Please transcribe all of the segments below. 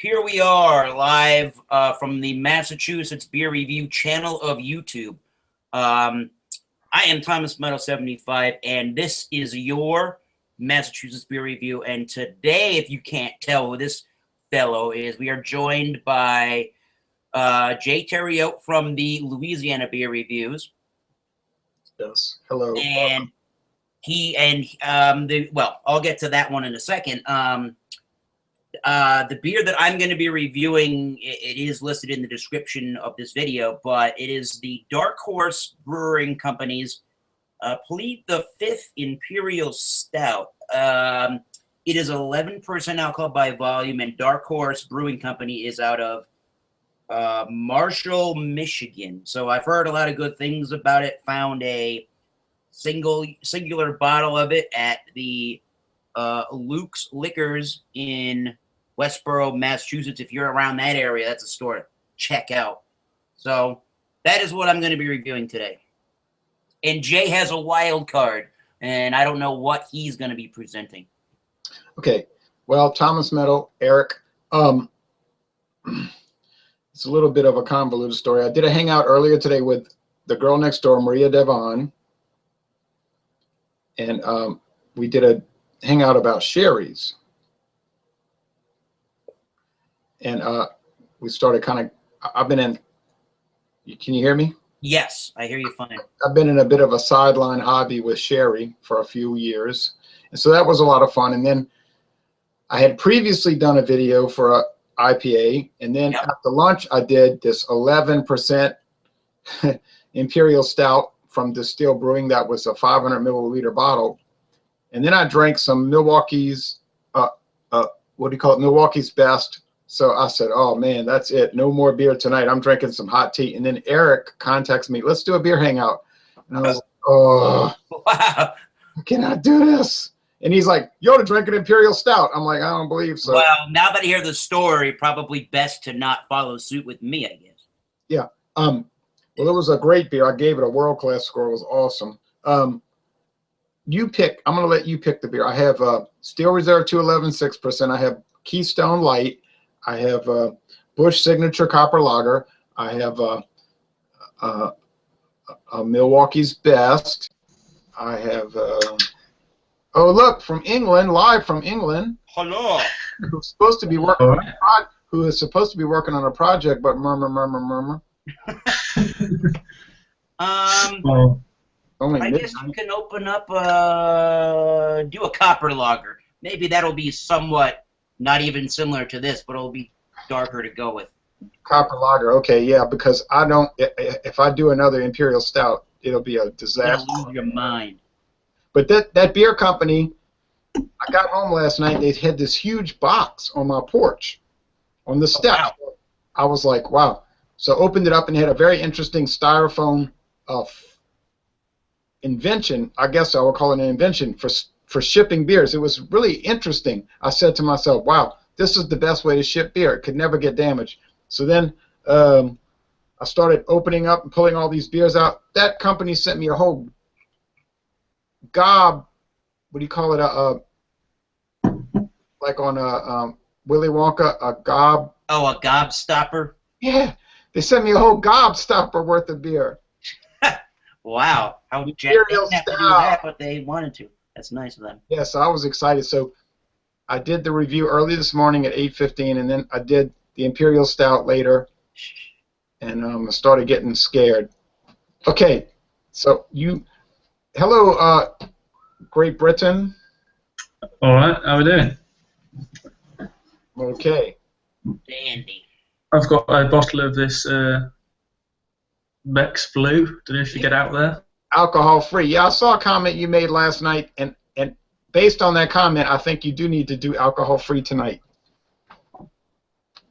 Here we are live from the Massachusetts Beer Review channel of YouTube. I am Thomas Meadow 75, and this is your Massachusetts Beer Review. And today, if you can't tell who this fellow is, we are joined by Jay Theriot from the Louisiana Beer Reviews. Yes. Hello. And well, I'll get to that one in a second. The beer that I'm going to be reviewing, it is listed in the description of this video, but it is the Dark Horse Brewing Company's Plead the 5th Imperial Stout. It is 11% alcohol by volume, and Dark Horse Brewing Company is out of Marshall, Michigan. So I've heard a lot of good things about it. Found a singular bottle of it at the Luke's Liquors in Westboro, Massachusetts. If you're around that area, that's a store to check out. So that is what I'm going to be reviewing today. And Jay has a wild card, and I don't know what he's going to be presenting. Okay. Well, Thomas Meadow, Eric. It's a little bit of a convoluted story. I did a hangout earlier today with the girl next door, Maria Devon, and we did a hangout about sherries. And we started kind of, I've been in, can you hear me? Yes, I hear you fine. I've been in a bit of a sideline hobby with sherry for a few years. And so that was a lot of fun. And then I had previously done a video for a IPA. And then after lunch, I did this 11% Imperial Stout from Distill Brewing. That was a 500 milliliter bottle. And then I drank some Milwaukee's, what do you call it? Milwaukee's Best. So I said, oh man, that's it. No more beer tonight. I'm drinking some hot tea. And then Eric contacts me, let's do a beer hangout. And I was like, oh, wow, I cannot do this. And he's like, you ought to drink an Imperial Stout. I'm like, I don't believe so. Well, now that I hear the story, probably best to not follow suit with me, I guess. Yeah. Well, it was a great beer. I gave it a world-class score. It was awesome. You pick. I'm going to let you pick the beer. I have Steel Reserve 211 6%. I have Keystone Light. I have Busch Signature Copper Lager. I have Milwaukee's Best. I have oh look, from England, live from England. Hello. Who's supposed to be working on who is supposed to be working on a project, but murmur. I guess you can open up do a copper lager. Maybe that'll be somewhat not even similar to this, but it'll be darker to go with. Copper lager, okay, yeah, because I don't. If I do another Imperial Stout, it'll be a disaster. You'll lose your mind. But that beer company, I got home last night. They had this huge box on my porch, on the steps. Wow. I was like, wow. So I opened it up and it had a very interesting styrofoam invention. I guess I would call it an invention for shipping beers. It was really interesting. I said to myself, wow, this is the best way to ship beer. It could never get damaged. So then I started opening up and pulling all these beers out. That company sent me a whole gob, what do you call it, like on a Willy Wonka, a gob. Oh, a gobstopper? Yeah, they sent me a whole gobstopper worth of beer. Wow, how Jack didn't have to do that, but they wanted to. That's nice of them. Yeah, so I was excited. So I did the review early this morning at 8:15, and then I did the Imperial Stout later, and I started getting scared. Okay, so hello, Great Britain. All right, how are we doing? Okay. Dandy. I've got a bottle of this Beck's Blue. Don't know if you get out there. Alcohol free. Yeah, I saw a comment you made last night, and based on that comment, I think you do need to do alcohol free tonight.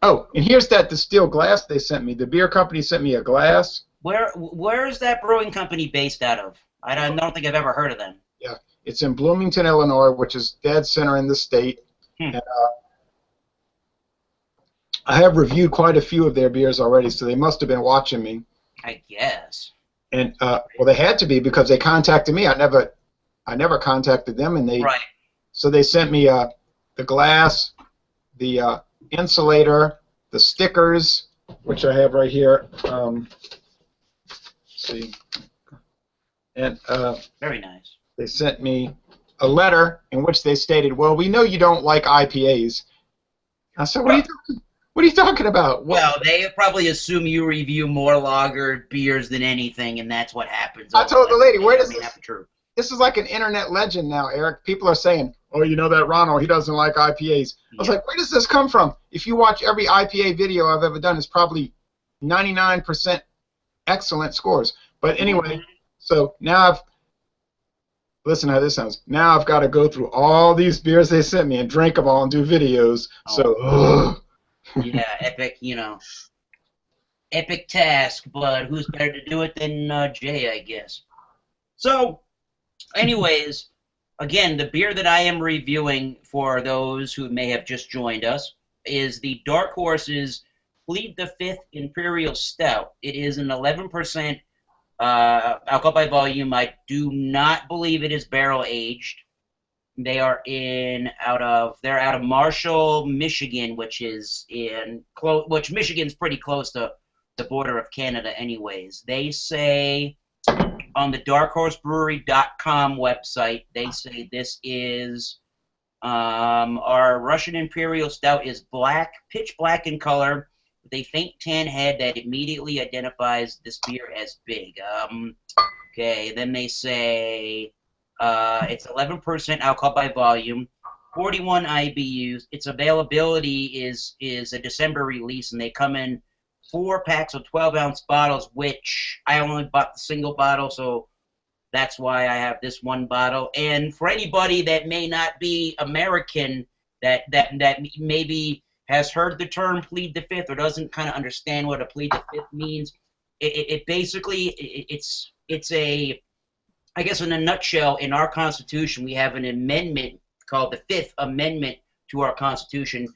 Oh, and here's that distilled glass they sent me. The beer company sent me a glass. Where is that brewing company based out of? I don't think I've ever heard of them. Yeah, it's in Bloomington, Illinois, which is dead center in the state. And, I have reviewed quite a few of their beers already, so they must have been watching me. I guess. And well, they had to be because they contacted me. I never contacted them, and they. Right. So they sent me the glass, the insulator, the stickers, which I have right here. See, and Very nice. they sent me a letter in which they stated, "Well, we know you don't like IPAs." I said, "What are you talking about?" Well, they probably assume you review more lager beers than anything, and that's what happens. I told the lady, "Where does this? True. This is like an internet legend now, Eric. People are saying, 'Oh, you know that Ronald, he doesn't like IPAs.'" I was like, "Where does this come from?" If you watch every IPA video I've ever done, it's probably 99% excellent scores. But anyway, so now listen how this sounds. Now I've got to go through all these beers they sent me and drink them all and do videos. Yeah, epic, epic task, but who's better to do it than Jay, I guess. So, anyways, again, the beer that I am reviewing for those who may have just joined us is the Dark Horse's Plead the Fifth Imperial Stout. It is an 11% alcohol by volume. I do not believe it is barrel aged. They are out of Marshall, Michigan, which Michigan's pretty close to the border of Canada, anyways. They say on the darkhorsebrewery.com website, they say this is our Russian Imperial Stout is black, pitch black in color, with a faint tan head that immediately identifies this beer as big. Okay, then they say it's 11% alcohol by volume, 41 IBUs. Its availability is a December release, and they come in 4 packs of 12-ounce bottles, which I only bought the single bottle, so that's why I have this one bottle. And for anybody that may not be American, that maybe has heard the term plead the fifth or doesn't kind of understand what a plead the fifth means, it basically it's a, I guess in a nutshell, in our Constitution we have an amendment called the Fifth Amendment to our Constitution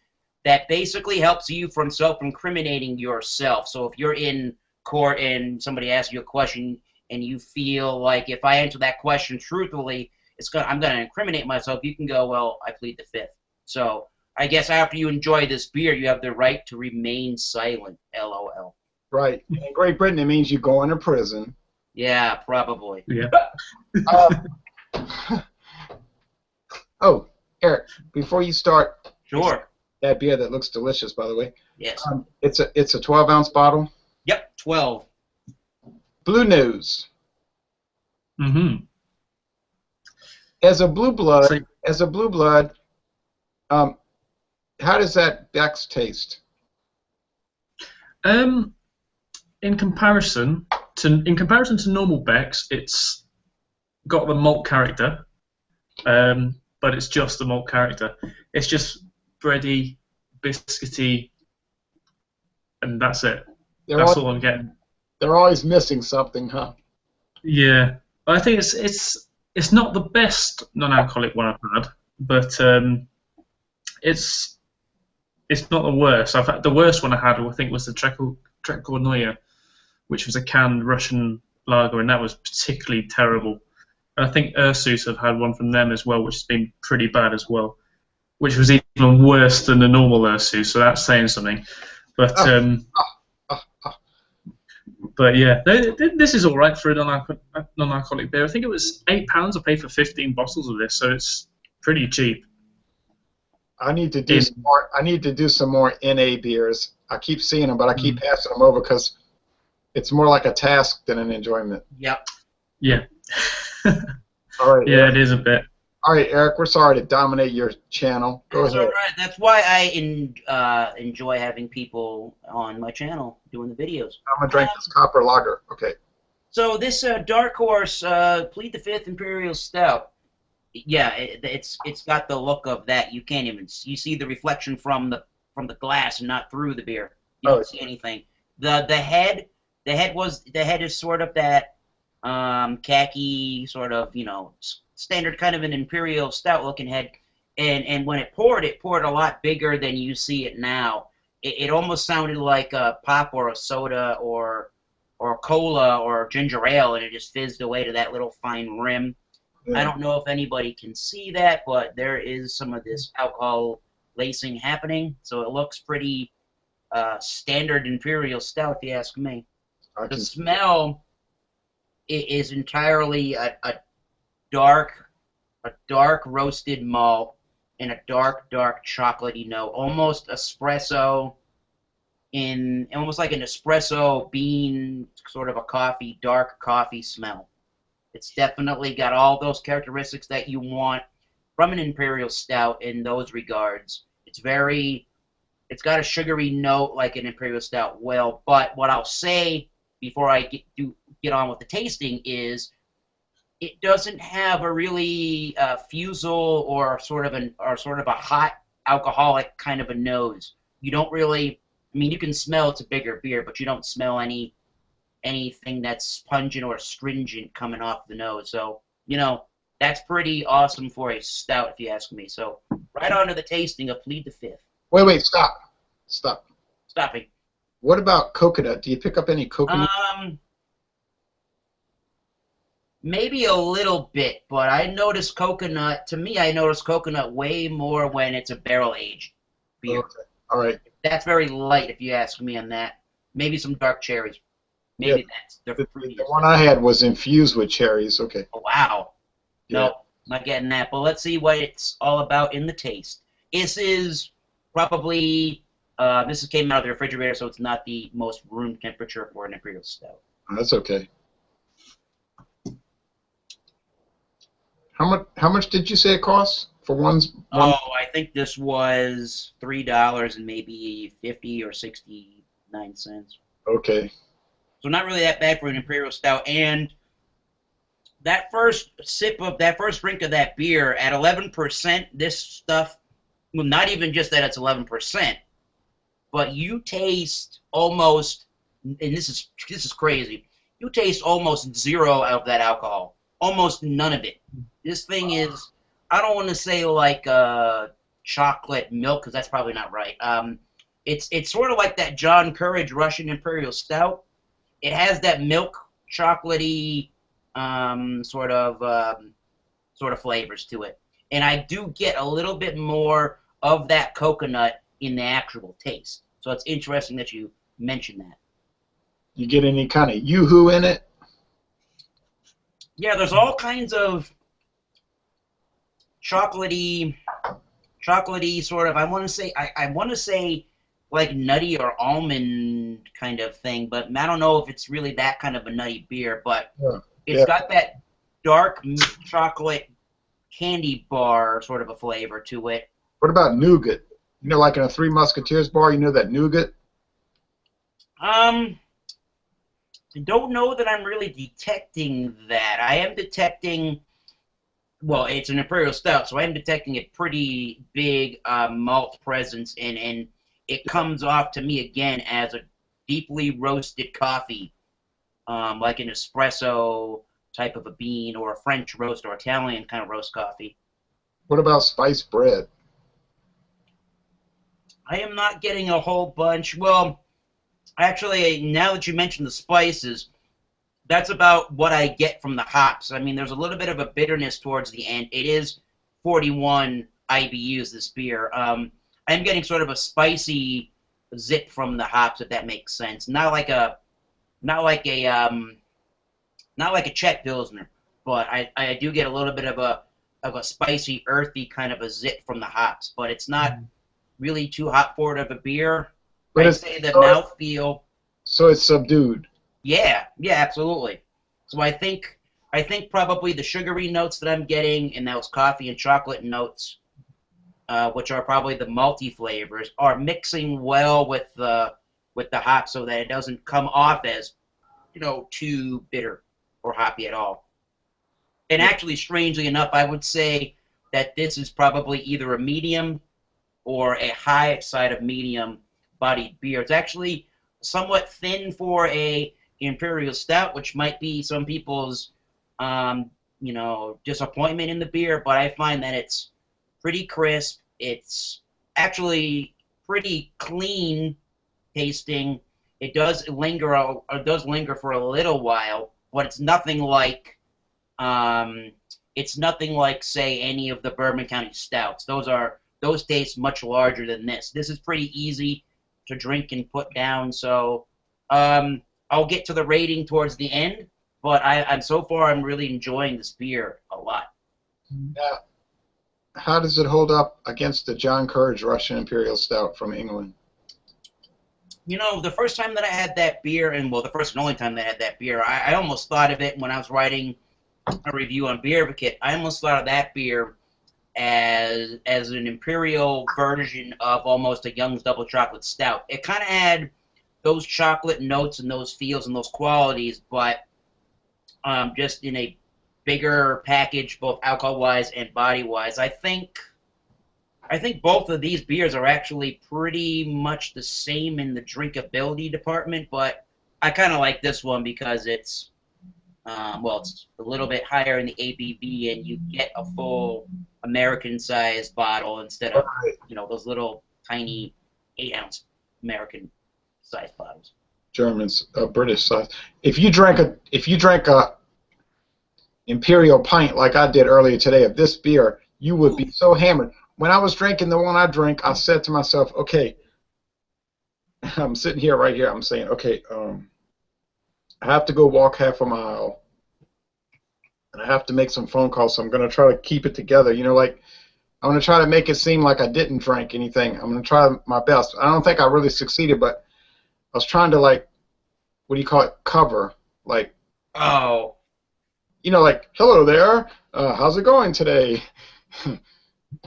that basically helps you from self-incriminating yourself. So if you're in court and somebody asks you a question and you feel like if I answer that question truthfully, I'm going to incriminate myself, you can go, well, I plead the fifth. So I guess after you enjoy this beer, you have the right to remain silent, LOL. Right. In Great Britain, it means you go into prison. Yeah, probably. Yeah. Oh, Eric, before you start. Sure. That beer that looks delicious, by the way. Yes. It's a 12-ounce bottle. Yep, 12. Bluenose. Mm-hmm. As a blue blood, how does that Beck's taste? In comparison to normal Beck's, it's got the malt character, but it's just the malt character. It's just bready, biscuity, and that's it. That's all I'm getting. They're always missing something, huh? Yeah, I think it's not the best non-alcoholic one I've had, but it's not the worst. I've had the worst one I had, I think, was the Trekkornoye, which was a canned Russian lager, and that was particularly terrible. And I think Ursus have had one from them as well, which has been pretty bad as well, which was even worse than the normal Ursus, so that's saying something. But but yeah, this is all right for a non-alcoholic beer. I think it was £8. I paid for 15 bottles of this, so it's pretty cheap. I need to do some more. I need to do some more NA beers. I keep seeing them, but I keep passing them over because it's more like a task than an enjoyment. Yep. Yeah. All right. Yeah, Eric. it is a bit. All right, Eric. We're sorry to dominate your channel. Go ahead. All right. That's why I enjoy having people on my channel doing the videos. I'm gonna drink this copper lager. Okay. So this Dark Horse Plead the Fifth Imperial Stout. Yeah, it's got the look of that. You can't even you see the reflection from the glass and not through the beer. You don't see anything. The head is sort of that khaki sort of, standard kind of an Imperial Stout looking head, and when it poured a lot bigger than you see it now. It almost sounded like a pop or a soda or cola or ginger ale, and it just fizzed away to that little fine rim. Yeah. I don't know if anybody can see that, but there is some of this alcohol lacing happening, so it looks pretty standard Imperial Stout, if you ask me. The smell is entirely a dark roasted malt and a dark chocolatey note, almost espresso, almost like an espresso bean, sort of a coffee, dark coffee smell. It's definitely got all those characteristics that you want from an Imperial Stout in those regards. It's got a sugary note like an Imperial Stout will, but what I'll say before I get on with the tasting is it doesn't have a really fusel or sort of a hot alcoholic kind of a nose. You don't really, I mean, you can smell it's a bigger beer, but you don't smell anything that's pungent or astringent coming off the nose. So, you know, that's pretty awesome for a stout, if you ask me. So, right on to the tasting of Plead the Fifth. Wait, stop. Stopping. What about coconut? Do you pick up any coconut? Maybe a little bit, but I notice coconut way more when it's a barrel-aged beer. Okay. All right. That's very light, if you ask me on that. Maybe some dark cherries. Maybe that's the one I had was infused with cherries. Okay. Oh, wow. Yeah. No, not getting that. But let's see what it's all about in the taste. This is probably this came out of the refrigerator, so it's not the most room temperature for an Imperial Stout. That's okay. How much did you say it costs for one? Oh, I think this was $3 and maybe 50 or 69 cents. Okay. So not really that bad for an Imperial Stout. And that first drink of that beer at 11%, this stuff, well, not even just that it's 11%, but you taste almost, and this is crazy, you taste almost zero of that alcohol. Almost none of it. This thing is, I don't want to say like chocolate milk, because that's probably not right. It's sort of like that John Courage Russian Imperial Stout. It has that milk chocolatey sort of flavors to it, and I do get a little bit more of that coconut in the actual taste. So it's interesting that you mentioned that. You get any kind of yoo-hoo in it? Yeah, there's all kinds of chocolatey sort of. I want to say like nutty or almond kind of thing, but I don't know if it's really that kind of a nutty beer. But it's got that dark chocolate candy bar sort of a flavor to it. What about nougat? You know, like in a Three Musketeers bar, you know that nougat? I don't know that I'm really detecting that. I am detecting, well, it's an Imperial Stout, so I am detecting a pretty big malt presence, and it comes off to me again as a deeply roasted coffee, like an espresso type of a bean or a French roast or Italian kind of roast coffee. What about spiced bread? I am not getting a whole bunch. Well, actually, now that you mentioned the spices, that's about what I get from the hops. I mean, there's a little bit of a bitterness towards the end. It is 41 IBUs, this beer. I'm getting sort of a spicy zip from the hops, if that makes sense. Not like a Czech Pilsner, but I do get a little bit of a spicy, earthy kind of a zip from the hops. But it's not really too hot for it of a beer. But I'd say the mouthfeel. So it's subdued. Yeah, absolutely. So I think probably the sugary notes that I'm getting and those coffee and chocolate notes, which are probably the malty flavors, are mixing well with the hop so that it doesn't come off as, too bitter or hoppy at all. And actually, strangely enough, I would say that this is probably either a medium or a high side of medium-bodied beer. It's actually somewhat thin for a Imperial Stout, which might be some people's, disappointment in the beer, but I find that it's pretty crisp. It's actually pretty clean tasting. It does linger for a little while, but it's nothing like, say, any of the Bourbon County Stouts. Those are those taste much larger than this. This is pretty easy to drink and put down. So I'll get to the rating towards the end, but I'm so far I'm really enjoying this beer a lot. Now, how does it hold up against the John Courage Russian Imperial Stout from England? You know, the first time that I had that beer, and well, the first and only time that I had that beer, I almost thought of it when I was writing a review on Beer Advocate. I almost thought of that beer as an imperial version of almost a Young's Double Chocolate Stout. It kind of had those chocolate notes and those feels and those qualities, but just in a bigger package, both alcohol-wise and body-wise. I think both of these beers are actually pretty much the same in the drinkability department, but I kind of like this one because it's it's a little bit higher in the ABV, and you get a full American-sized bottle instead of those little tiny 8-ounce American-sized bottles. Germans, British size. If you drank a Imperial pint like I did earlier today of this beer, you would be so hammered. When I was drinking the one I drank, I said to myself, okay, I'm sitting here right here. I'm saying, okay, I have to go walk half a mile, and I have to make some phone calls, so I'm going to try to keep it together. You know, like, I'm going to try to make it seem like I didn't drink anything. I'm going to try my best. I don't think I really succeeded, but I was trying to, like, what do you call it, cover, like, you know, like, hello there, how's it going today?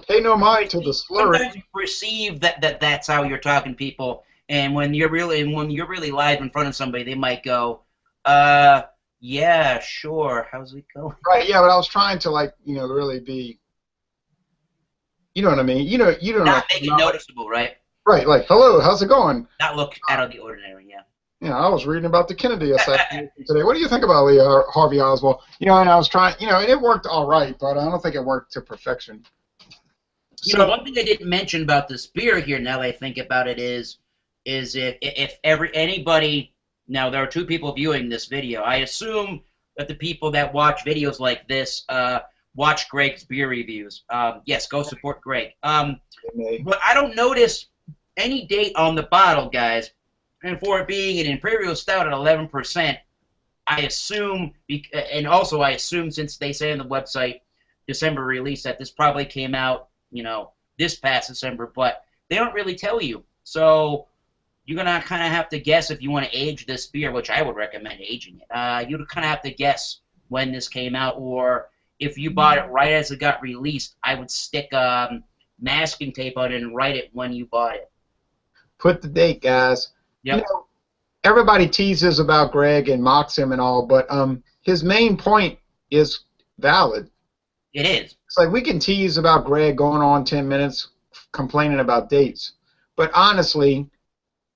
Pay no mind to the slurry. Sometimes you perceive that's how you're talking to people, and when you're really live in front of somebody, they might go, yeah, sure, how's it going? Right, yeah, but I was trying to, like, you know, really be, you know what I mean? You don't not make it noticeable, right? Right, like, hello, how's it going? Not look out of the ordinary, yeah. Yeah, I was reading about the Kennedy assassination today. What do you think about Harvey Oswald? You know, and I was trying, you know, and it worked all right, but I don't think it worked to perfection. You know, one thing I didn't mention about this beer here, now that I think about it, is if anybody, now there are 2 people viewing this video. I assume that the people that watch videos like this watch Greg's beer reviews. Yes, go support Greg. But I don't notice any date on the bottle, guys. And for it being an Imperial Stout at 11%, I assume, and also I assume since they say on the website December release that this probably came out, you know, this past December, but they don't really tell you. So you're going to kind of have to guess if you want to age this beer, which I would recommend aging it. You'd kind of have to guess when this came out, or if you bought it right as it got released, I would stick masking tape on it and write it when you bought it. Put the date, guys. Yep. You know, everybody teases about Greg and mocks him and all, but his main point is valid. It is. It's like we can tease about Greg going on 10 minutes complaining about dates, but honestly,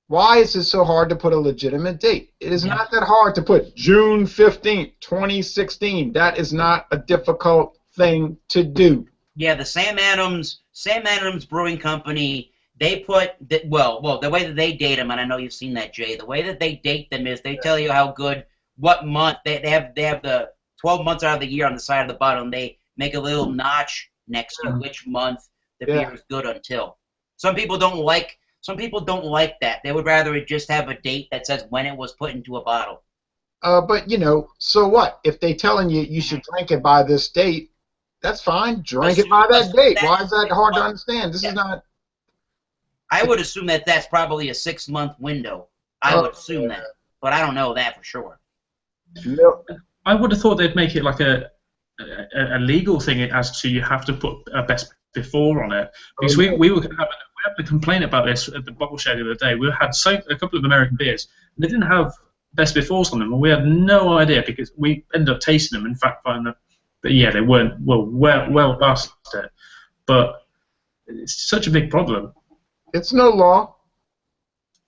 why is it so hard to put a legitimate date? It is not that hard to put June 15th, 2016. That is not a difficult thing to do. Yeah, the Sam Adams Brewing Company, they put, the way that they date them, and I know you've seen that, Jay, the way that they date them is they tell you how good, what month, they have the 12 months out of the year on the side of the bottle, and they make a little notch next to which month the beer is good until. Some people don't like that. They would rather it just have a date that says when it was put into a bottle. But, you know, so what? If they telling you you should drink it by this date, that's fine. Drink it by that date. Why is that hard to understand? This is not... I would assume that that's probably a 6-month window. I would assume that. But I don't know that for sure. No. I would have thought they'd make it like a legal thing as to you have to put a best before on it. Because we were having a complaint about this at the bottle shed the other day. We had a couple of American beers, and they didn't have best befores on them, and we had no idea because we ended up tasting them. In fact, finding that they weren't well past it. But it's such a big problem. It's no law.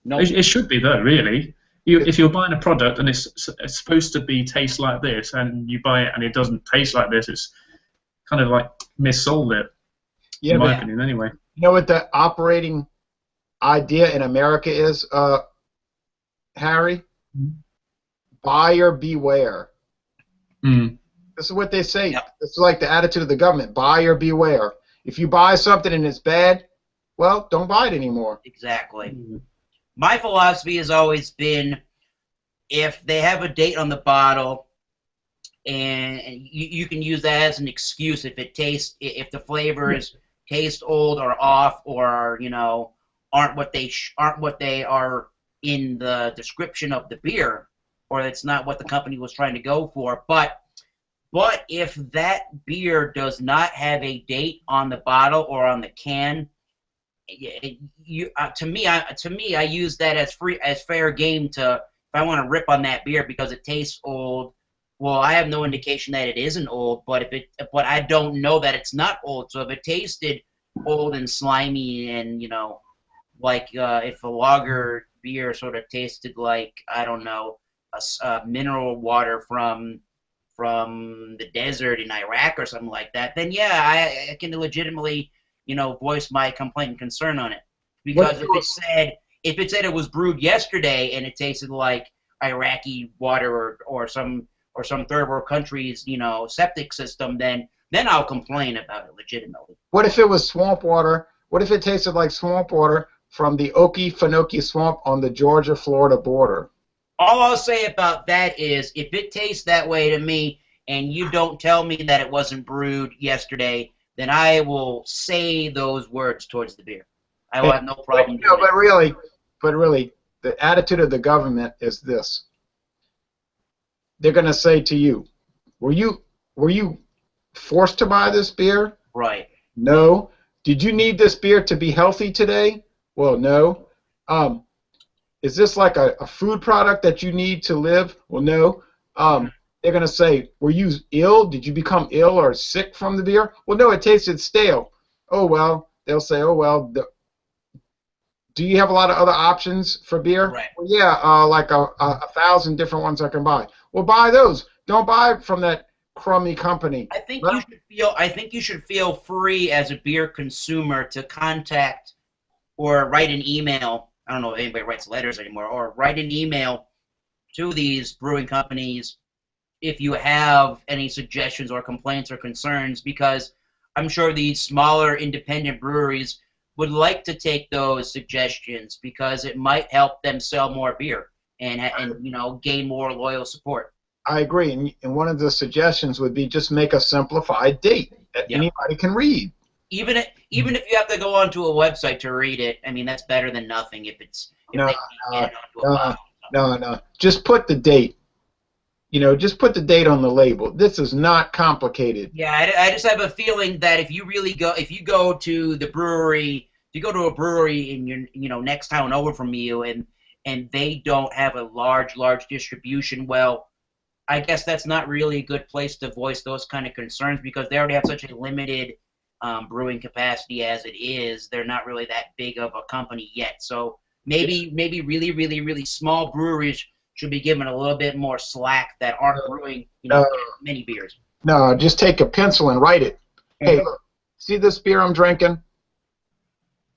No, it should be though, really. If you're buying a product and it's supposed to taste like this, and you buy it and it doesn't taste like this, it's kind of like missold it. Yeah, in my opinion, anyway. You know what the operating idea in America is, Harry? Buyer beware. Mm. This is what they say. Yep. This is like the attitude of the government. Buyer beware. If you buy something and it's bad, well, don't buy it anymore. Exactly. My philosophy has always been, if they have a date on the bottle, and you can use that as an excuse if the flavors taste old or off, or aren't what they are in the description of the beer, or it's not what the company was trying to go for. But if that beer does not have a date on the bottle or on the can, to me, I use that as fair game. To, if I want to rip on that beer because it tastes old, well, I have no indication that it isn't old, but I don't know that it's not old. So if it tasted old and slimy, and like if a lager beer sort of tasted like, I don't know, a mineral water from the desert in Iraq or something like that, then yeah, I can legitimately voice my complaint and concern on it. Because if it said it was brewed yesterday and it tasted like Iraqi water or some third world country's septic system, then I'll complain about it legitimately. What if it was swamp water? What if it tasted like swamp water from the Okefenokee Swamp on the Georgia-Florida border? All I'll say about that is, if it tastes that way to me and you don't tell me that it wasn't brewed yesterday, then I will say those words towards the beer. I will have no problem doing it. But really, the attitude of the government is this. They're going to say to you, were you forced to buy this beer? Right. No. Did you need this beer to be healthy today? Well, no. Is this like a food product that you need to live? Well, no. They're going to say, were you ill? Did you become ill or sick from the beer? Well, no, it tasted stale. Oh, well, they'll say, oh, well, do you have a lot of other options for beer? Right. Well, yeah, like a 1,000 different ones I can buy. Well, buy those. Don't buy from that crummy company. I think you should feel free as a beer consumer to contact or write an email. I don't know if anybody writes letters anymore, or write an email to these brewing companies if you have any suggestions or complaints or concerns, because I'm sure these smaller independent breweries would like to take those suggestions, because it might help them sell more beer and gain more loyal support. I agree, and one of the suggestions would be just make a simplified date that anybody can read. Even if you have to go onto a website to read it, I mean, that's better than nothing. No. Just put the date. Just put the date on the label. This is not complicated. Yeah, I just have a feeling that if you go to the brewery, if you go to a brewery in your next town over from you, and they don't have a large distribution, well, I guess that's not really a good place to voice those kind of concerns, because they already have such a limited brewing capacity as it is. They're not really that big of a company yet. So maybe really, really, really small breweries should be given a little bit more slack that aren't brewing many beers. No, just take a pencil and write it. Hey, look, see this beer I'm drinking?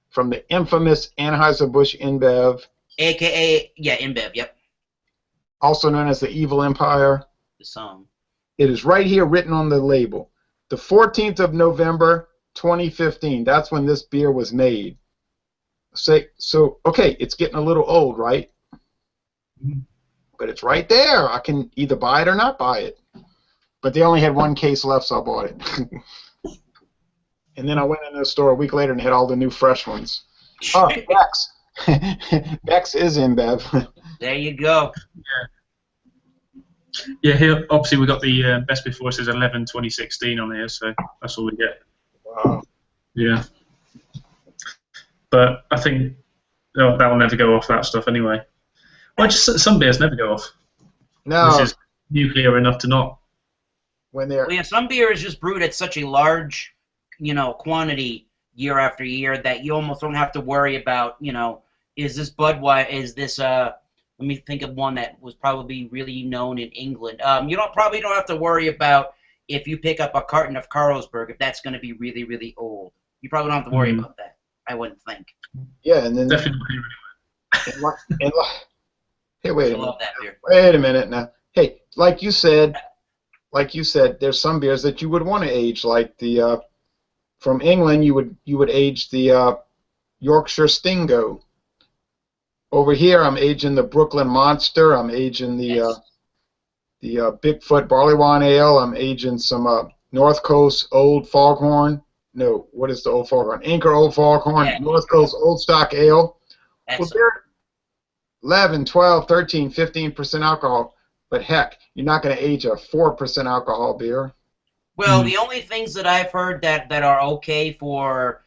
From the infamous Anheuser-Busch InBev. AKA, InBev, yep. Also known as the Evil Empire. The song. It is right here written on the label. The 14th of November, 2015. That's when this beer was made. Okay, it's getting a little old, right? But it's right there. I can either buy it or not buy it. But they only had one case left, so I bought it. And then I went into the store a week later and had all the new fresh ones. Oh, Bex. Bex is InBev. There you go. Yeah, here obviously we got the best before, it says 11/2016 on here, so that's all we get. Wow. Yeah. But I think that will never go off, that stuff anyway. Well, just some beers never go off. No. This is nuclear enough to not. Some beer is just brewed at such a large, quantity year after year that you almost don't have to worry about, is this Budweiser? Is this let me think of one that was probably really known in England. You probably don't have to worry about if you pick up a carton of Carlsberg, if that's going to be really, really old. You probably don't have to worry about that, I wouldn't think. Yeah, and then Definitely. Hey, wait a I minute. love that beer. Wait a minute now. Hey, like you said, there's some beers that you would want to age, like the from England, you would age the Yorkshire Stingo. Over here, I'm aging the Brooklyn Monster. I'm aging the Bigfoot Barley Wine Ale. I'm aging some North Coast Old Foghorn. No, what is the Old Foghorn? Anchor Old Foghorn. Yeah. North Coast Old Stock Ale. Well, they're 11, 12, 13, 15% alcohol. But heck, you're not going to age a 4% alcohol beer. Well, the only things that I've heard that are okay for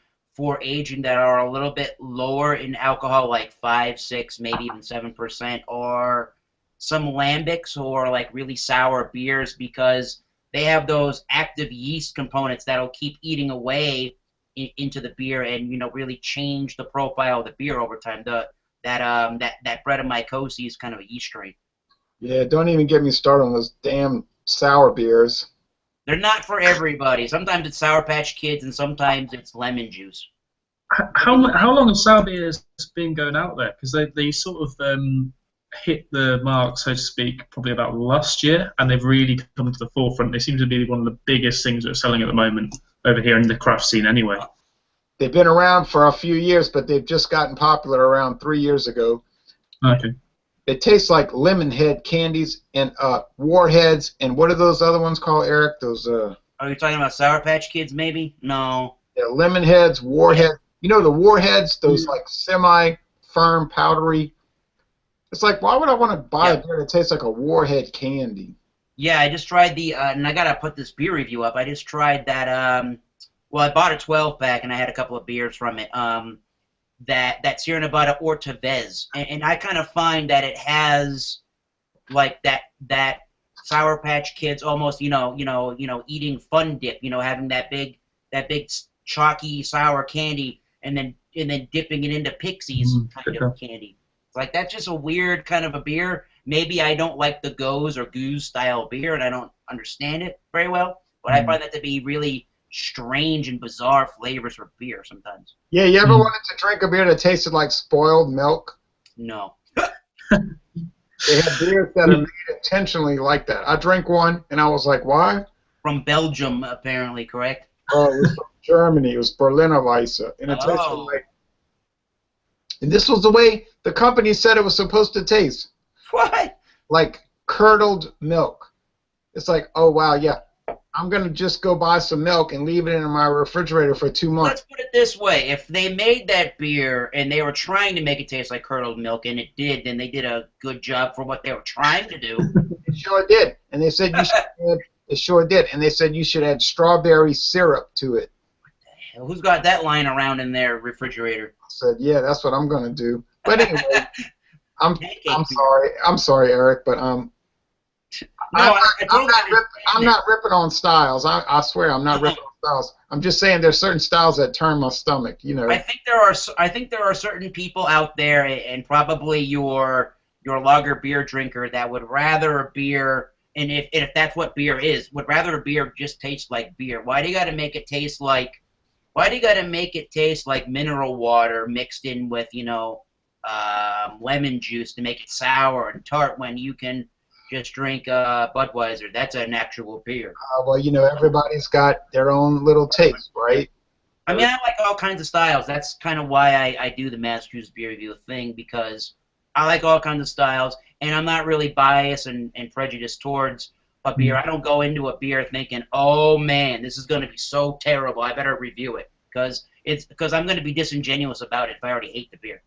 aging that are a little bit lower in alcohol, like 5, 6, maybe even 7%, are some lambics or like really sour beers, because they have those active yeast components that'll keep eating away into the beer and, you know, really change the profile of the beer over time. That Brettanomyces is kind of a yeast strain. Yeah, don't even get me started on those damn sour beers. They're not for everybody. Sometimes it's Sour Patch Kids, and sometimes it's lemon juice. How long have sour beers been going out there? Because they sort of hit the mark, so to speak, probably about last year, and they've really come to the forefront. They seem to be one of the biggest things that are selling at the moment over here in the craft scene anyway. They've been around for a few years, but they've just gotten popular around 3 years ago. Okay. It tastes like lemon head candies and warheads, and what are those other ones called, Eric? Those Are you talking about Sour Patch Kids, maybe? No. yeah, lemon heads, warheads. You know the warheads, those like semi-firm, powdery. It's like, why would I want to buy a beer that tastes like a warhead candy? Yeah, I just tried the, and I gotta put this beer review up. I just tried that. Well, I bought a 12-pack, and I had a couple of beers from it. That Sierra Nevada Ortavez, and I kind of find that it has like that Sour Patch Kids almost, you know, eating Fun Dip, you know, having that big chalky sour candy, and then dipping it into Pixies kind of candy. It's like, that's just a weird kind of a beer. Maybe I don't like the Goes or Goose style beer, and I don't understand it very well, but I find that to be really strange and bizarre flavors for beer sometimes. Yeah, you ever wanted to drink a beer that tasted like spoiled milk? No. They have beers that are made intentionally like that. I drank one, and I was like, why? From Belgium, apparently, correct? Oh, it was from Germany. It was Berliner Weisse. And it tasted like... And this was the way the company said it was supposed to taste. What? Like curdled milk. It's like, oh, wow, yeah. I'm going to just go buy some milk and leave it in my refrigerator for 2 months. Let's put it this way. If they made that beer and they were trying to make it taste like curdled milk, and it did, then they did a good job for what they were trying to do. It sure did. And they said you should add, it sure did. And they said you should add strawberry syrup to it. Who's got that lying around in their refrigerator? I said, yeah, that's what I'm going to do. But anyway, I'm sorry. I'm sorry, Eric, but No, I'm not ripping on styles. I swear I'm not ripping on styles. I'm just saying there's certain styles that turn my stomach. You know. I think there are certain people out there, and probably your lager beer drinker, that would rather a beer, and if that's what beer is, would rather a beer just taste like beer. Why do you got to make it taste like? Why do you got to make it taste like mineral water mixed in with, you know, lemon juice to make it sour and tart when you can just drink Budweiser? That's an actual beer. Well, you know, everybody's got their own little taste, right? I mean, I like all kinds of styles. That's kind of why I do the Massachusetts Beer Review thing, because I like all kinds of styles, and I'm not really biased and prejudiced towards a beer. I don't go into a beer thinking, oh man, this is going to be so terrible, I better review it, because I'm going to be disingenuous about it if I already hate the beer.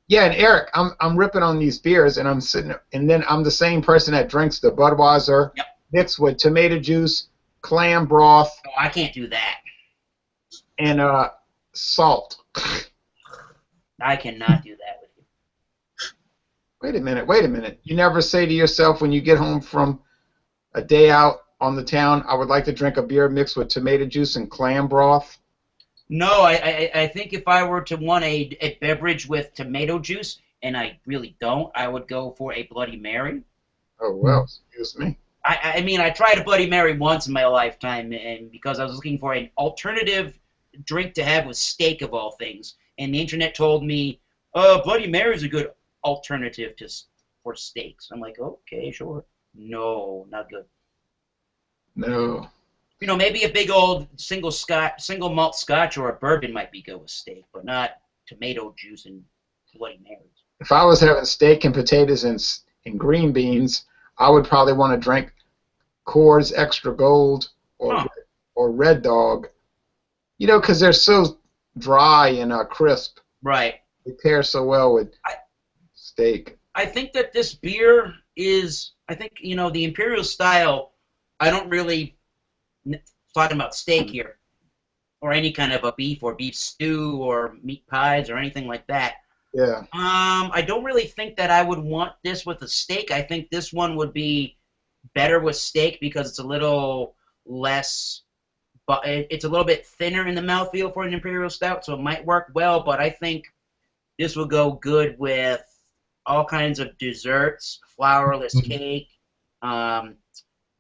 Yeah, and Eric, I'm ripping on these beers, and I'm sitting, and then I'm the same person that drinks the Budweiser mixed with tomato juice, clam broth. Oh, I can't do that. And salt. I cannot do that with you. Wait a minute. You never say to yourself when you get home from a day out on the town, I would like to drink a beer mixed with tomato juice and clam broth? No, I think if I were to want a beverage with tomato juice, and I really don't, I would go for a Bloody Mary. Oh, well, excuse me. I mean, I tried a Bloody Mary once in my lifetime, and because I was looking for an alternative drink to have with steak of all things, and the internet told me, Bloody Mary is a good alternative for steaks. I'm like, okay, sure. No, not good. No. You know, maybe a big old single malt Scotch or a bourbon might be good with steak, but not tomato juice and Bloody Marys. If I was having steak and potatoes and green beans, I would probably want to drink Coors Extra Gold or Red Dog. You know, because they're so dry and crisp. Right. They pair so well with steak. I think that this beer is, you know, the Imperial style, I don't really, talking about steak here, or any kind of a beef or beef stew or meat pies or anything like that. Yeah. I don't really think that I would want this with a steak. I think this one would be better with steak because it's a little less, but it's a little bit thinner in the mouthfeel for an Imperial Stout, so it might work well, but I think this will go good with all kinds of desserts, flourless cake,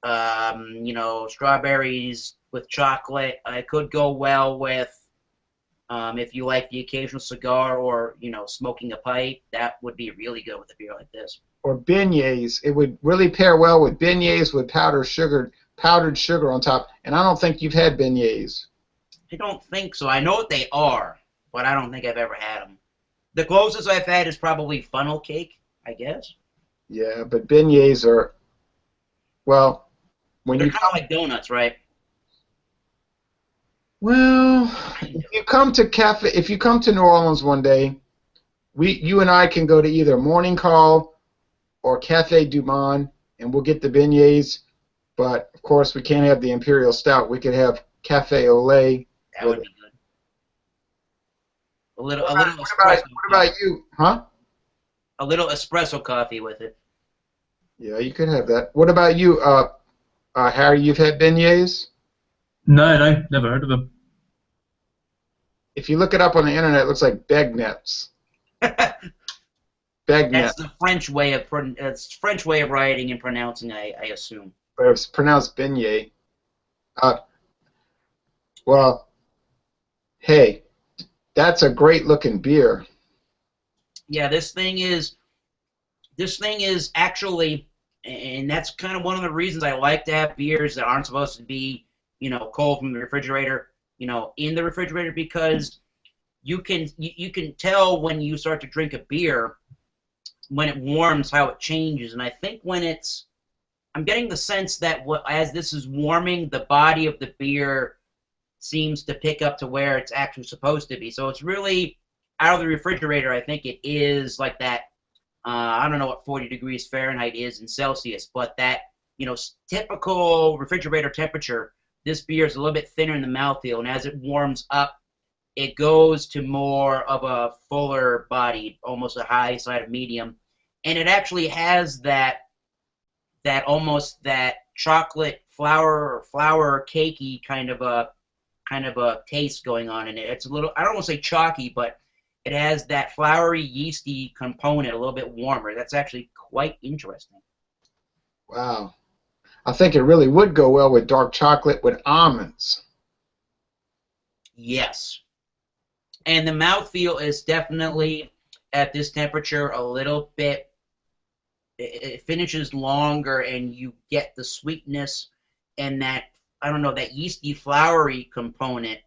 you know, strawberries with chocolate. It could go well with, if you like the occasional cigar or, you know, smoking a pipe. That would be really good with a beer like this. Or beignets. It would really pair well with beignets with powdered sugar on top. And I don't think you've had beignets. I don't think so. I know what they are, but I don't think I've ever had them. The closest I've had is probably funnel cake, I guess. Yeah, but beignets are, well, when they're you kind of like donuts, right? Well, if you come to New Orleans one day, you and I can go to either Morning Call or Cafe Du Monde, and we'll get the beignets. But of course, we can't have the Imperial Stout. We could have Cafe au lait. That would be good. A little What espresso. What about you? Huh? A little espresso coffee with it. Yeah, you could have that. What about you, Harry? You've had beignets? No, never heard of them. If you look it up on the internet, it looks like beignets. Beignets. That's the French way of writing and pronouncing, I assume. But it's pronounced beignet. Well, hey, that's a great looking beer. Yeah, this thing is actually, and that's kind of one of the reasons I like to have beers that aren't supposed to be, you know, cold from the refrigerator, you know, in the refrigerator, because you can tell when you start to drink a beer when it warms how it changes. And I think when I'm getting the sense that as this is warming, the body of the beer seems to pick up to where it's actually supposed to be. So it's really out of the refrigerator. I think it is like that. I don't know what 40 degrees Fahrenheit is in Celsius, but that, you know, typical refrigerator temperature. This beer is a little bit thinner in the mouthfeel, and as it warms up, it goes to more of a fuller body, almost a high side of medium, and it actually has that almost that chocolate flour cakey kind of a taste going on in it. It's a little, I don't want to say chalky, but it has that floury, yeasty component, a little bit warmer. That's actually quite interesting. Wow. I think it really would go well with dark chocolate with almonds. Yes. And the mouthfeel is definitely, at this temperature, a little bit, it finishes longer, and you get the sweetness and that, I don't know, that yeasty, floury component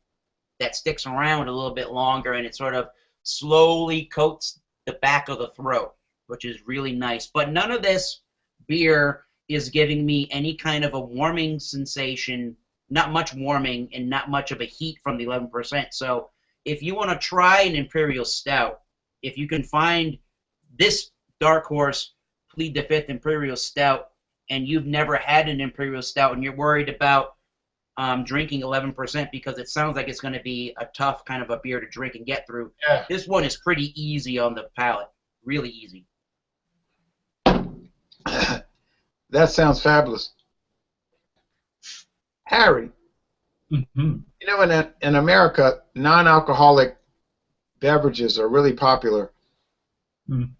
that sticks around a little bit longer, and it sort of slowly coats the back of the throat, which is really nice. But none of this beer is giving me any kind of a warming sensation, not much warming and not much of a heat from the 11%. So if you want to try an Imperial Stout, if you can find this Dark Horse Plead the Fifth Imperial Stout, and you've never had an Imperial Stout and you're worried about drinking 11% because it sounds like it's going to be a tough kind of a beer to drink and get through, Yeah. This one is pretty easy on the palate. Really easy. That sounds fabulous. Harry, Mm-hmm. you know, in America, non-alcoholic beverages are really popular. Mm.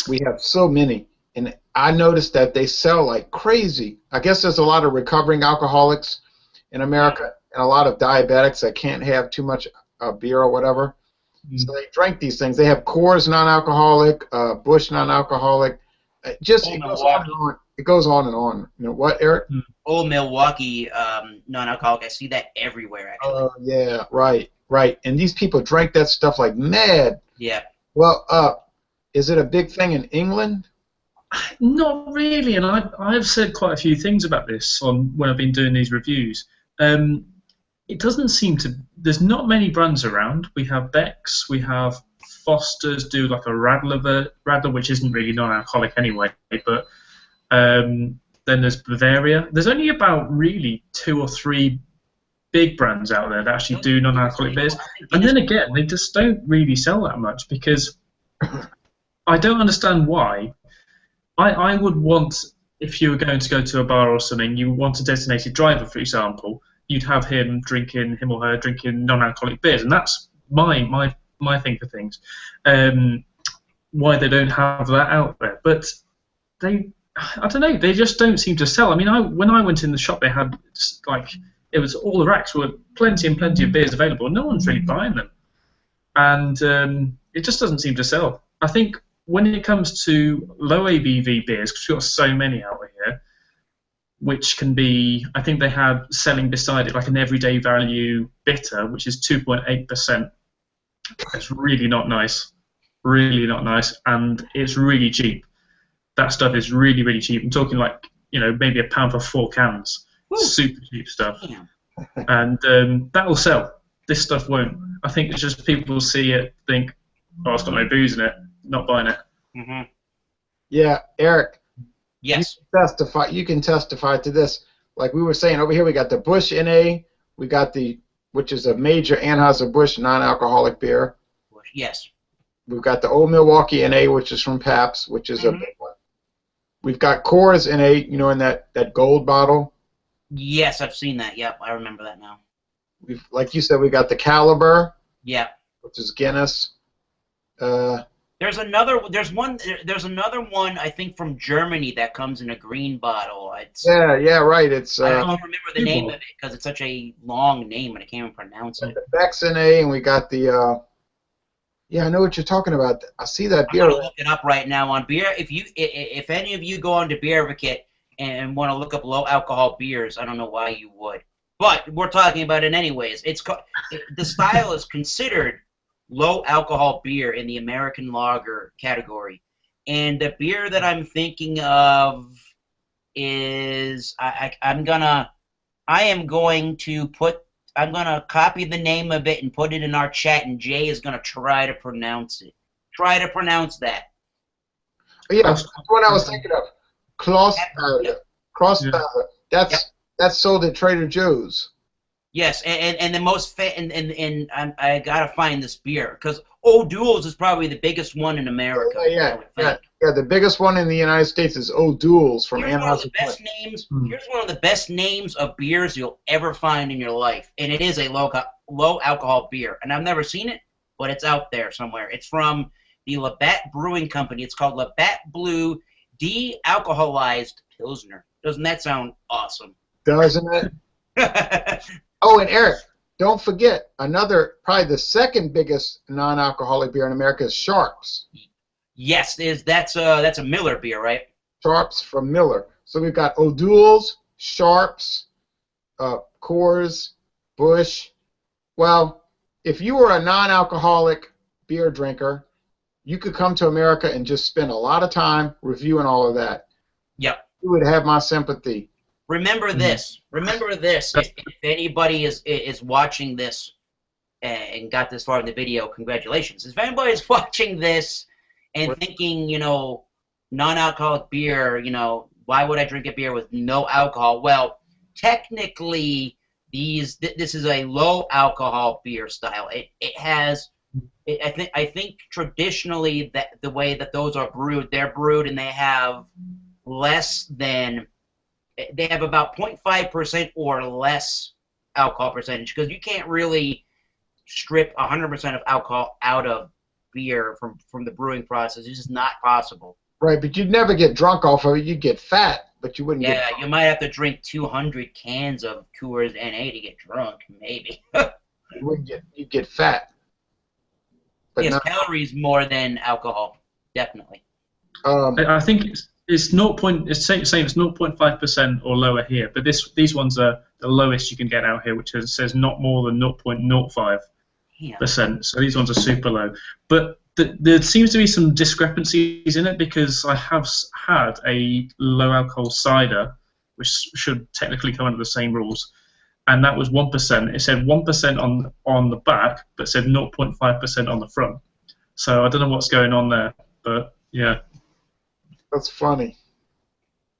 We have so many, and I noticed that they sell like crazy. I guess there's a lot of recovering alcoholics in America and a lot of diabetics that can't have too much beer or whatever. Mm. So they drink these things. They have Coors non-alcoholic, Busch non-alcoholic. It goes on and on. it goes on and on. You know what, Eric? Old Milwaukee non-alcoholic. I see that everywhere, actually. Oh yeah, right. And these people drank that stuff like mad. Yeah. Well, is it a big thing in England? Not really, and I've said quite a few things about this on when I've been doing these reviews. It doesn't seem to. There's not many brands around. We have Beck's, we have Foster's do like a Radler, which isn't really non-alcoholic anyway. But then there's Bavaria. There's only about really 2 or 3 big brands out there that actually do non-alcoholic beers. And then again, they just don't really sell that much because I don't understand why. I would want, if you were going to go to a bar or something, you want a designated driver, for example, you'd have him or her drinking non-alcoholic beers, and that's my thing for things. Why they don't have that out there, but I don't know, they just don't seem to sell. I mean, when I went in the shop, they had it was all the racks were plenty and plenty of beers available. No one's really buying them, and it just doesn't seem to sell. I think when it comes to low ABV beers, because we've got so many out here, which can be, I think they have selling beside it like an everyday value bitter, which is 2.8%. It's really not nice, and it's really cheap. That stuff is really, really cheap. I'm talking like, maybe £1 for 4 cans. Woo. Super cheap stuff. And that will sell. This stuff won't. I think it's just people see it, think, oh, it's got no booze in it, not buying it. Mm-hmm. Yeah, Eric. Yes. You can testify to this. Like we were saying over here, we got the Busch NA, we got which is a major Anheuser-Busch non-alcoholic beer. Yes. We've got the Old Milwaukee NA, which is from Pabst, which is a big one. We've got Coors NA, in that gold bottle. Yes, I've seen that. Yep, I remember that now. Like you said, we got the Caliber. Yeah. Which is Guinness. There's another one I think from Germany that comes in a green bottle. Yeah, right. It's I don't remember the name of it because it's such a long name and I can't even pronounce it. The Beck's NA, and we got the yeah, I know what you're talking about. I see that beer. I'm gonna look it up right now on beer. If any of you go on to Beer Advocate and want to look up low alcohol beers, I don't know why you would, but we're talking about it anyways. The style is considered low alcohol beer in the American lager category, and the beer that I'm thinking of is I'm gonna copy the name of it and put it in our chat, and Jay is gonna try to pronounce it. Try to pronounce that. Oh, yeah, that's what I was thinking of. Cross That's sold at Trader Joe's. Yes, and the most and I gotta find this beer because O'Doul's is probably the biggest one in America. Yeah, the biggest one in the United States is O'Doul's from Anheuser-Busch. Here's one of the best names of beers you'll ever find in your life, and it is a low alcohol beer. And I've never seen it, but it's out there somewhere. It's from the Labatt Brewing Company. It's called Labatt Blue De-Alcoholized Pilsner. Doesn't that sound awesome? Doesn't it? Oh, and Eric, don't forget, probably the second biggest non-alcoholic beer in America is Sharps. Yes, that's a Miller beer, right? Sharps from Miller. So we've got O'Doul's, Sharps, Coors, Busch. Well, if you were a non-alcoholic beer drinker, you could come to America and just spend a lot of time reviewing all of that. Yep. You would have my sympathy. Remember this. Remember this. If anybody is watching this and got this far in the video, congratulations. If anybody is watching this and thinking, non-alcoholic beer, why would I drink a beer with no alcohol? Well, technically, this is a low alcohol beer style. It has, I think traditionally that the way that those are brewed, they're brewed and they have they have about 0.5% or less alcohol percentage because you can't really strip 100% of alcohol out of beer from the brewing process. It's just not possible. Right, but you'd never get drunk off of it. You'd get fat, but you wouldn't get drunk. Yeah, you might have to drink 200 cans of Coors NA to get drunk, maybe. You'd get fat. But yes, calories more than alcohol, definitely. I think it's It's 0. It's saying it's 0.5% or lower here, but these ones are the lowest you can get out here, which says not more than 0.05%. So these ones are super low. But there seems to be some discrepancies in it, because I have had a low alcohol cider, which should technically come under the same rules, and that was 1%. It said 1% on the back, but said 0.5% on the front. So I don't know what's going on there, but yeah. That's funny.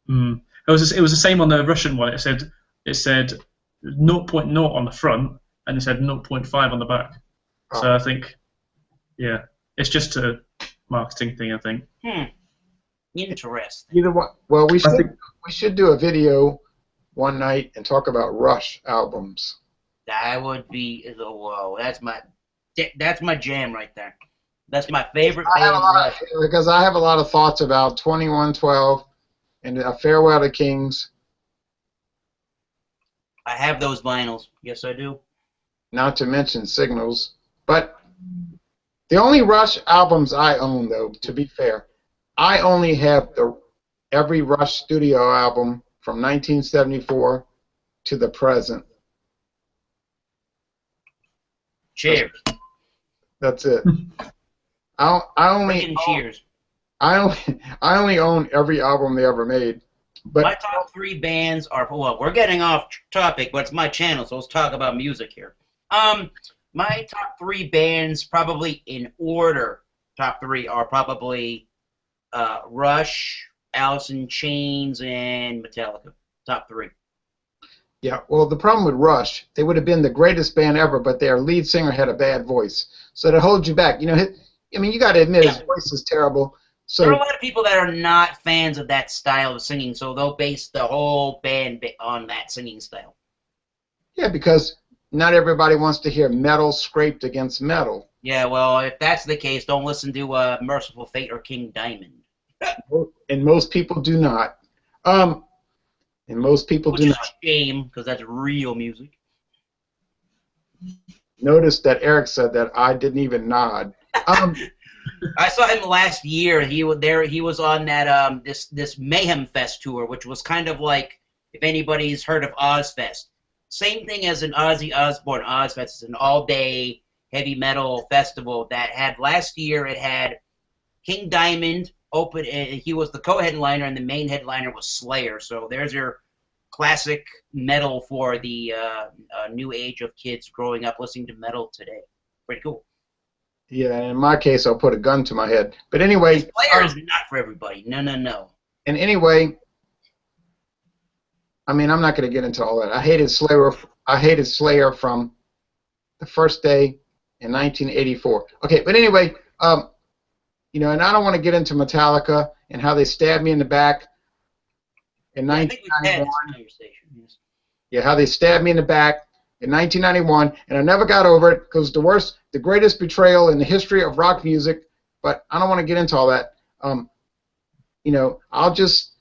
It was the same on the Russian one. It said 0.0 on the front, and it said 0.5 on the back. Oh. So I think, yeah, it's just a marketing thing, I think. Interesting. Either one. Well, we should do a video one night and talk about Rush albums. That would be whoa. That's my jam right there. That's my favorite band. Because I have a lot of thoughts about 2112 and A Farewell to Kings. I have those vinyls. Yes, I do. Not to mention Signals. But the only Rush albums I own, though, to be fair, I only have every Rush studio album from 1974 to the present. Cheers. That's it. I only own every album they ever made. But my top 3 bands are, well, we're getting off topic, but it's my channel, so let's talk about music here. My top 3 bands, probably in order, top 3 are probably Rush, Alice in Chains, and Metallica. Top 3. Yeah, well, the problem with Rush, they would have been the greatest band ever, but their lead singer had a bad voice, so that holds you back. You know, I mean, you got to admit his voice is terrible. So there are a lot of people that are not fans of that style of singing, so they'll base the whole band on that singing style. Yeah, because not everybody wants to hear metal scraped against metal. Yeah, well, if that's the case, don't listen to Merciful Fate or King Diamond. And most people do not. And most people do not. Which is a shame, because that's real music. Notice that Eric said that I didn't even nod. I saw him last year. He was on that this Mayhem Fest tour, which was kind of like, if anybody's heard of Ozfest. Same thing as an Ozzy Osbourne Ozfest. It's an all-day heavy metal festival that had last year. It had King Diamond open. He was the co-headliner, and the main headliner was Slayer. So there's your classic metal for the new age of kids growing up listening to metal today. Pretty cool. Yeah, in my case, I'll put a gun to my head. But anyway, Slayer is not for everybody. No, no, no. And anyway, I mean, I'm not going to get into all that. I hated Slayer from the first day in 1984. Okay, but anyway, you know, and I don't want to get into Metallica and how they stabbed me in the back in 1991. Yeah, how they stabbed me in the back in 1991, and I never got over it because the greatest betrayal in the history of rock music. But I don't want to get into all that. You know, I'll just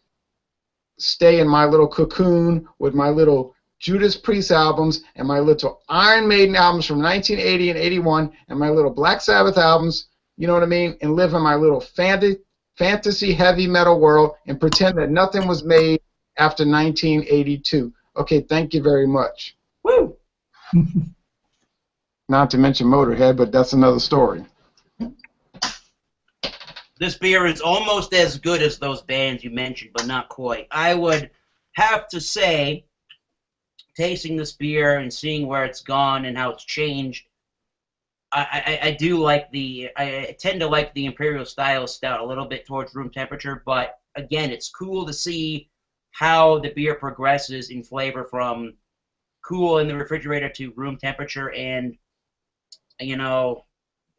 stay in my little cocoon with my little Judas Priest albums and my little Iron Maiden albums from 1980 and 81 and my little Black Sabbath albums, you know what I mean, and live in my little fantasy heavy metal world and pretend that nothing was made after 1982. Okay, thank you very much. Woo! Not to mention Motorhead, but that's another story. This beer is almost as good as those bands you mentioned, but not quite. I would have to say, tasting this beer and seeing where it's gone and how it's changed, I tend to like the Imperial Style Stout a little bit towards room temperature, but again, it's cool to see how the beer progresses in flavor from cool in the refrigerator to room temperature, and, you know,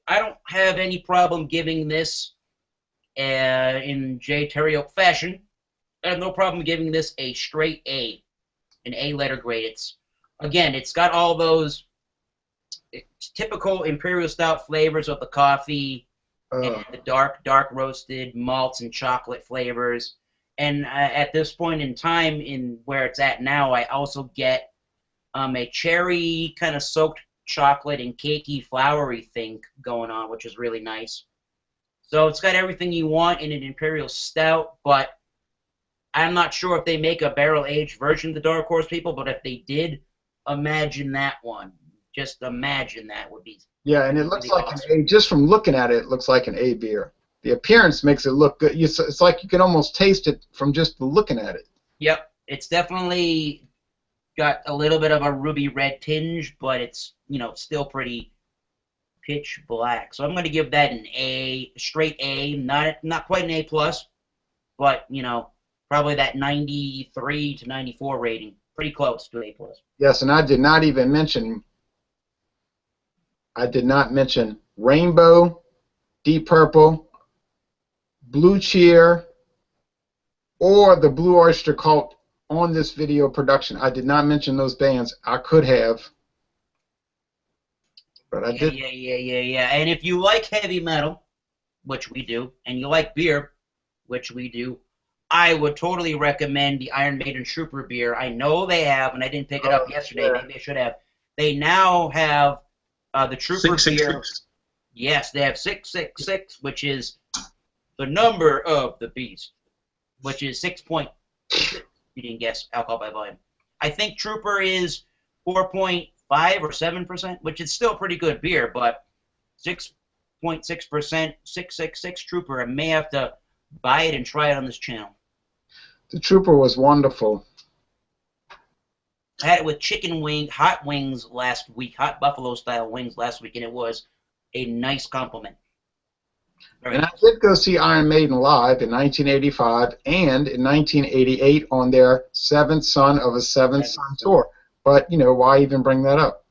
I don't have any problem giving this in Jay Theriot fashion. I have no problem giving this a straight A, an A letter grade. It's got all those typical Imperial Stout flavors of the coffee and the dark roasted malts and chocolate flavors. And at this point in time, in where it's at now, I also get a cherry kind of soaked chocolate and cakey flowery thing going on, which is really nice. So it's got everything you want in an Imperial Stout, but I'm not sure if they make a barrel-aged version of the Dark Horse, people, but if they did, imagine that one. Just imagine that would be. Yeah, and it looks like an A. Just from looking at it, it looks like an A beer. The appearance makes it look good. It's like you can almost taste it from just looking at it. Yep, it's definitely got a little bit of a ruby red tinge, but it's, you know, still pretty pitch black. So I'm going to give that an A, straight A, not quite an A plus, but, you know, probably that 93 to 94 rating, pretty close to A plus. Yes, and I did not mention Rainbow, Deep Purple, Blue Cheer, or the Blue Oyster Cult on this video production. I did not mention those bands. I could have, but I didn't. Yeah. And if you like heavy metal, which we do, and you like beer, which we do, I would totally recommend the Iron Maiden Trooper beer. I know they have, and I didn't pick it up yesterday. Yeah. Maybe I should have. They now have the Trooper beer. 666. Yes, they have 666, which is the number of the beast, which is 6.6. You didn't guess alcohol by volume. I think Trooper is 4.5 or 7%, which is still pretty good beer, but 6.6%, 666 Trooper. I may have to buy it and try it on this channel. The Trooper was wonderful. I had it with hot wings last week, hot buffalo style wings last week, and it was a nice compliment. And I did go see Iron Maiden live in 1985 and in 1988 on their Seventh Son of a Seventh Son tour. But, you know, why even bring that up?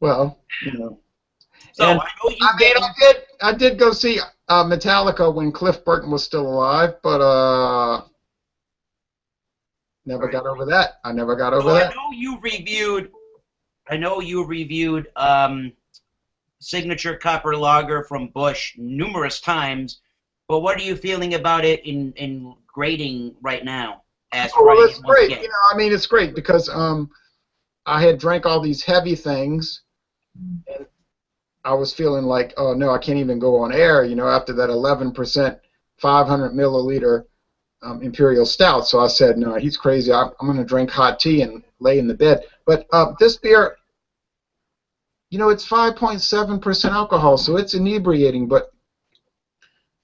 Well, you know. So And I know I did go see Metallica when Cliff Burton was still alive, but never got over that. I never got over that. I know you reviewed Signature Copper Lager from Busch numerous times, but what are you feeling about it in grading right now? Well, it's great. You know, I mean, it's great because I had drank all these heavy things, and I was feeling like, oh no, I can't even go on air. You know, after that 11%, 500 milliliter Imperial Stout. So I said, no, he's crazy. I'm going to drink hot tea and lay in the bed. But this beer, you know, it's 5.7% alcohol, so it's inebriating, but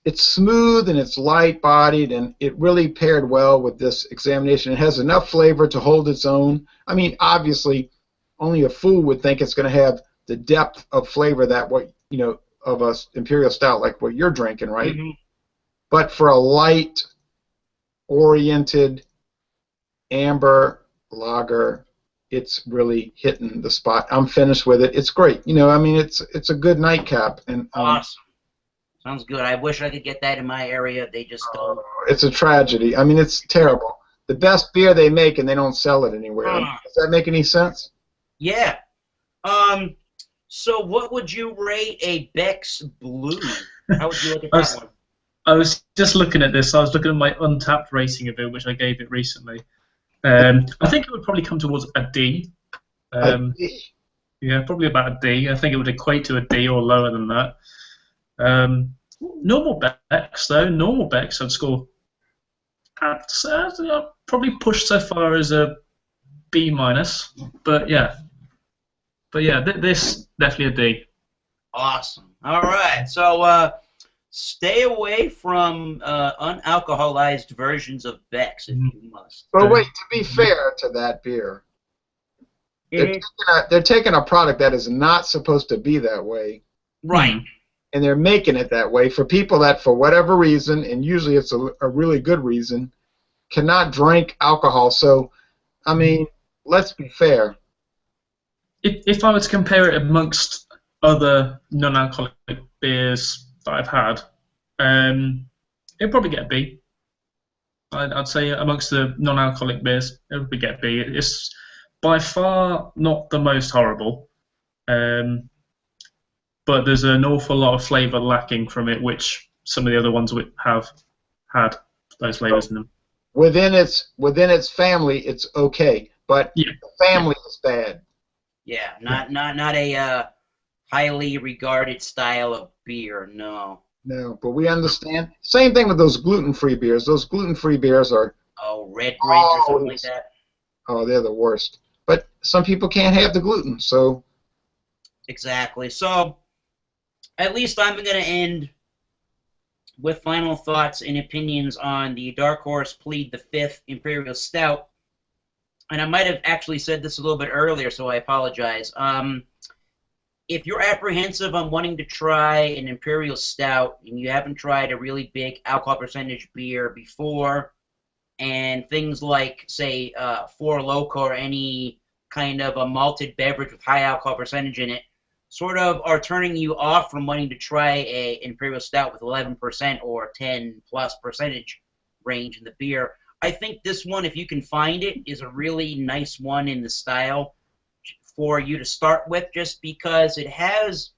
it's smooth and it's light-bodied, and it really paired well with this examination. It has enough flavor to hold its own. I mean, obviously, only a fool would think it's going to have the depth of flavor that of a Imperial Stout like what you're drinking, right? Mm-hmm. But for a light-oriented amber lager, it's really hitting the spot. I'm finished with it. It's great. You know, I mean, it's a good nightcap. And awesome. Sounds good. I wish I could get that in my area. They just don't. It's a tragedy. I mean, it's terrible. The best beer they make, and they don't sell it anywhere. Does that make any sense? Yeah. So what would you rate a Beck's Blue? How would you look at that one? I was just looking at this. I was looking at my Untapped rating of it, which I gave it recently. I think it would probably come towards a D. A D? Yeah, probably about a D. I think it would equate to a D or lower than that. Normal Becks, though. Normal Becks, I'd score. I'd probably push so far as a B minus, but yeah. This definitely a D. Awesome. All right. So stay away from unalcoholized versions of Beck's if you must. But wait, to be fair to that beer, they're taking a product that is not supposed to be that way. Right. And they're making it that way for people that, for whatever reason, and usually it's a really good reason, cannot drink alcohol. So, I mean, let's be fair. If I were to compare it amongst other non-alcoholic beers that I've had, it'd probably get a B. I'd say amongst the non-alcoholic beers, it would get a B. It's by far not the most horrible, but there's an awful lot of flavour lacking from it, which some of the other ones have had those flavours in them. Within its family, it's okay, but the family is bad. Yeah, not a highly regarded style of beer. No. No, but we understand. Same thing with those gluten-free beers. Those gluten-free beers are Red Bridge or something like that. Oh, they're the worst. But some people can't have the gluten, so. Exactly. So, at least I'm going to end with final thoughts and opinions on the Dark Horse Plead the 5th Imperial Stout. And I might have actually said this a little bit earlier, so I apologize. If you're apprehensive on wanting to try an Imperial Stout and you haven't tried a really big alcohol percentage beer before, and things like, say, Four Loko or any kind of a malted beverage with high alcohol percentage in it, sort of are turning you off from wanting to try a Imperial Stout with 11% or 10+ percentage range in the beer, I think this one, if you can find it, is a really nice one in the style for you to start with, just because it has,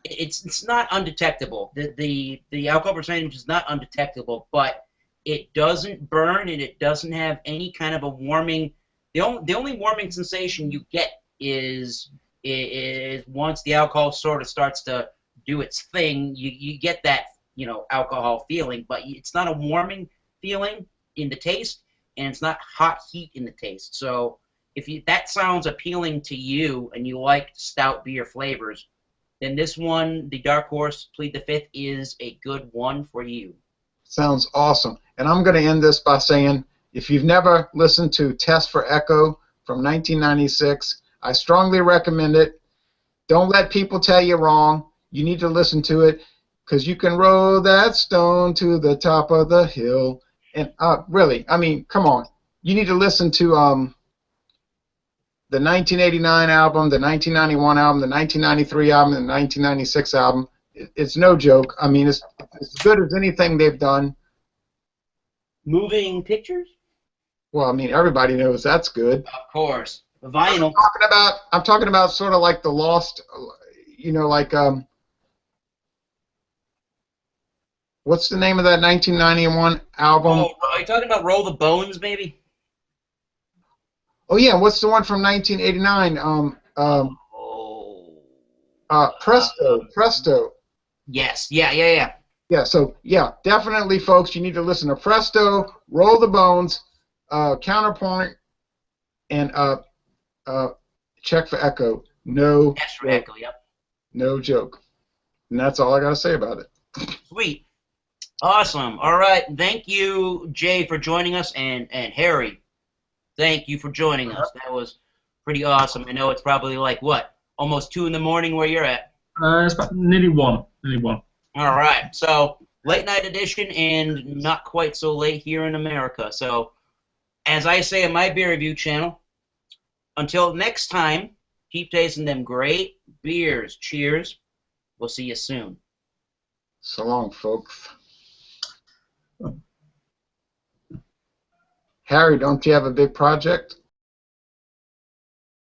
it's not undetectable. The alcohol percentage is not undetectable, but it doesn't burn and it doesn't have any kind of a warming. The only warming sensation you get is once the alcohol sort of starts to do its thing, you get that, alcohol feeling, but it's not a warming feeling in the taste, and it's not hot heat in the taste. So if that sounds appealing to you and you like stout beer flavors, then this one, the Dark Horse Plead the 5th, is a good one for you. Sounds awesome. And I'm going to end this by saying, if you've never listened to Test for Echo from 1996, I strongly recommend it. Don't let people tell you wrong. You need to listen to it, because you can roll that stone to the top of the hill. And really, I mean, come on. You need to listen to the 1989 album, the 1991 album, the 1993 album, and the 1996 album. It's no joke. I mean, it's as good as anything they've done. Moving Pictures? Well, I mean, everybody knows that's good. Of course. Vinyl. I'm talking about sort of like the Lost, like what's the name of that 1991 album? Oh, are you talking about Roll the Bones, maybe? Oh yeah, what's the one from 1989? Presto. Yes. Yeah. Yeah. So yeah, definitely, folks, you need to listen to Presto, Roll the Bones, Counterpoint, and check for Echo. No. Yes, for Echo. Yep. No joke. And that's all I got to say about it. Sweet. Awesome. All right. Thank you, Jay, for joining us, and Harry, thank you for joining us. That was pretty awesome. I know it's probably like, what, almost 2 in the morning where you're at? It's about nearly one. All right. So, late night edition and not quite so late here in America. So, as I say on my beer review channel, until next time, keep tasting them great beers. Cheers. We'll see you soon. So long, folks. Harry, don't you have a big project?